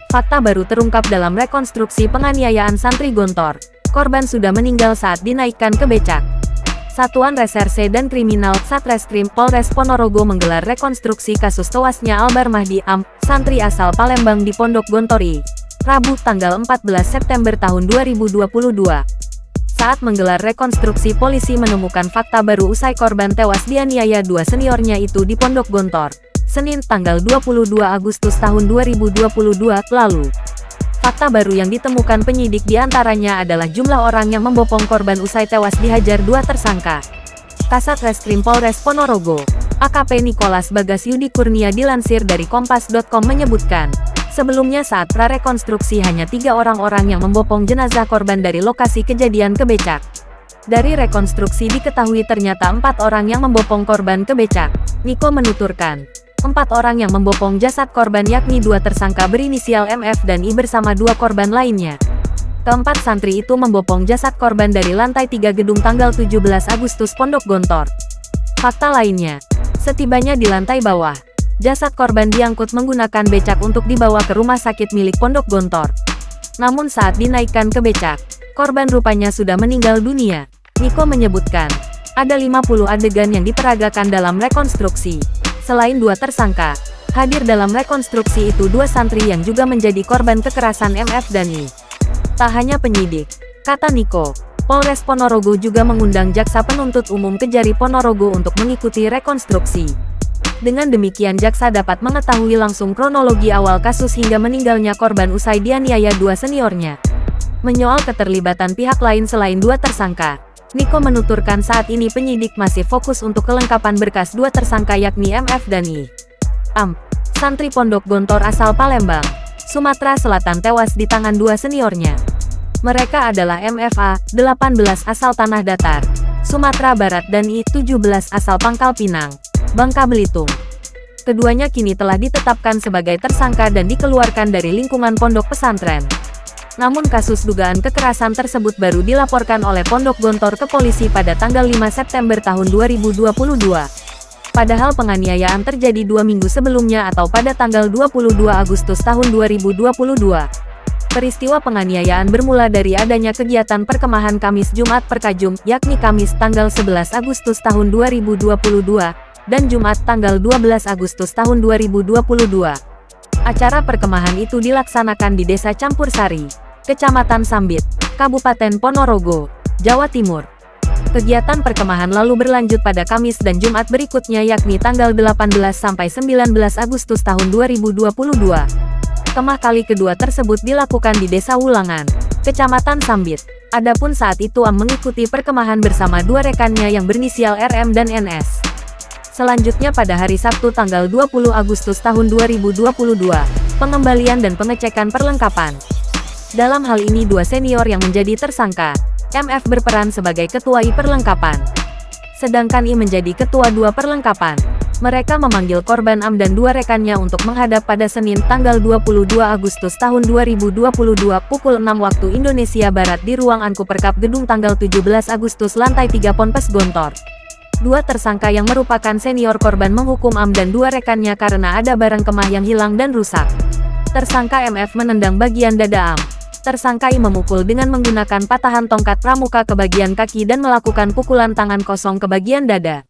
Fakta baru terungkap dalam rekonstruksi penganiayaan santri Gontor. Korban sudah meninggal saat dinaikkan ke becak. Satuan Reserse dan Kriminal Satreskrim Polres Ponorogo menggelar rekonstruksi kasus tewasnya Albar Mahdi Am, santri asal Palembang di Pondok Gontori, Rabu tanggal 14 September tahun 2022. Saat menggelar rekonstruksi, polisi menemukan fakta baru usai korban tewas dianiaya dua seniornya itu di Pondok Gontor, Senin tanggal 22 Agustus tahun 2022 lalu. Fakta baru yang ditemukan penyidik diantaranya adalah jumlah orang yang membopong korban usai tewas dihajar dua tersangka. Kasat Reskrim Polres Ponorogo, AKP Nikolas Bagas Yudi Kurnia dilansir dari Kompas.com menyebutkan, sebelumnya saat prarekonstruksi hanya 3 orang yang membopong jenazah korban dari lokasi kejadian ke becak. Dari rekonstruksi diketahui ternyata 4 orang yang membopong korban ke becak. Niko menuturkan, 4 orang yang membopong jasad korban yakni 2 tersangka berinisial MF dan I bersama 2 korban lainnya. Keempat santri itu membopong jasad korban dari lantai 3 gedung tanggal 17 Agustus Pondok Gontor. Fakta lainnya, setibanya di lantai bawah, jasad korban diangkut menggunakan becak untuk dibawa ke rumah sakit milik Pondok Gontor. Namun saat dinaikkan ke becak, korban rupanya sudah meninggal dunia. Niko menyebutkan, ada 50 adegan yang diperagakan dalam rekonstruksi. Selain 2 tersangka, hadir dalam rekonstruksi itu 2 santri yang juga menjadi korban kekerasan MF dan I. Tak hanya penyidik, kata Niko, Polres Ponorogo juga mengundang Jaksa Penuntut Umum Kejari Ponorogo untuk mengikuti rekonstruksi. Dengan demikian jaksa dapat mengetahui langsung kronologi awal kasus hingga meninggalnya korban usai dianiaya 2 seniornya. Menyoal keterlibatan pihak lain selain 2 tersangka, Niko menuturkan saat ini penyidik masih fokus untuk kelengkapan berkas 2 tersangka yakni MF dan I. Am, santri Pondok Gontor asal Palembang, Sumatera Selatan tewas di tangan 2 seniornya. Mereka adalah MFA, 18 asal Tanah Datar, Sumatera Barat dan I, 17 asal Pangkal Pinang, Bangka Belitung. Keduanya kini telah ditetapkan sebagai tersangka dan dikeluarkan dari lingkungan pondok pesantren. Namun kasus dugaan kekerasan tersebut baru dilaporkan oleh Pondok Gontor ke polisi pada tanggal 5 September tahun 2022. Padahal penganiayaan terjadi 2 minggu sebelumnya atau pada tanggal 22 Agustus tahun 2022. Peristiwa penganiayaan bermula dari adanya kegiatan perkemahan Kamis Jumat Perkajum, yakni Kamis tanggal 11 Agustus tahun 2022, dan Jumat tanggal 12 Agustus tahun 2022. Acara perkemahan itu dilaksanakan di Desa Campur Sari, Kecamatan Sambit, Kabupaten Ponorogo, Jawa Timur. Kegiatan perkemahan lalu berlanjut pada Kamis dan Jumat berikutnya yakni tanggal 18 sampai 19 Agustus tahun 2022. Kemah kali kedua tersebut dilakukan di Desa Wulangan, Kecamatan Sambit. Adapun saat itu Am mengikuti perkemahan bersama 2 rekannya yang berinisial RM dan NS. Selanjutnya pada hari Sabtu tanggal 20 Agustus tahun 2022, pengembalian dan pengecekan perlengkapan. Dalam hal ini 2 senior yang menjadi tersangka, MF berperan sebagai ketua I perlengkapan, sedangkan I menjadi ketua 2 perlengkapan. Mereka memanggil korban Am dan 2 rekannya untuk menghadap pada Senin tanggal 22 Agustus tahun 2022 pukul 6 waktu Indonesia Barat di ruang Ankuperkap Gedung tanggal 17 Agustus lantai 3 Ponpes Gontor. 2 tersangka yang merupakan senior korban menghukum Am dan 2 rekannya karena ada barang kemah yang hilang dan rusak. Tersangka MF menendang bagian dada Am. Tersangka I memukul dengan menggunakan patahan tongkat pramuka ke bagian kaki dan melakukan pukulan tangan kosong ke bagian dada.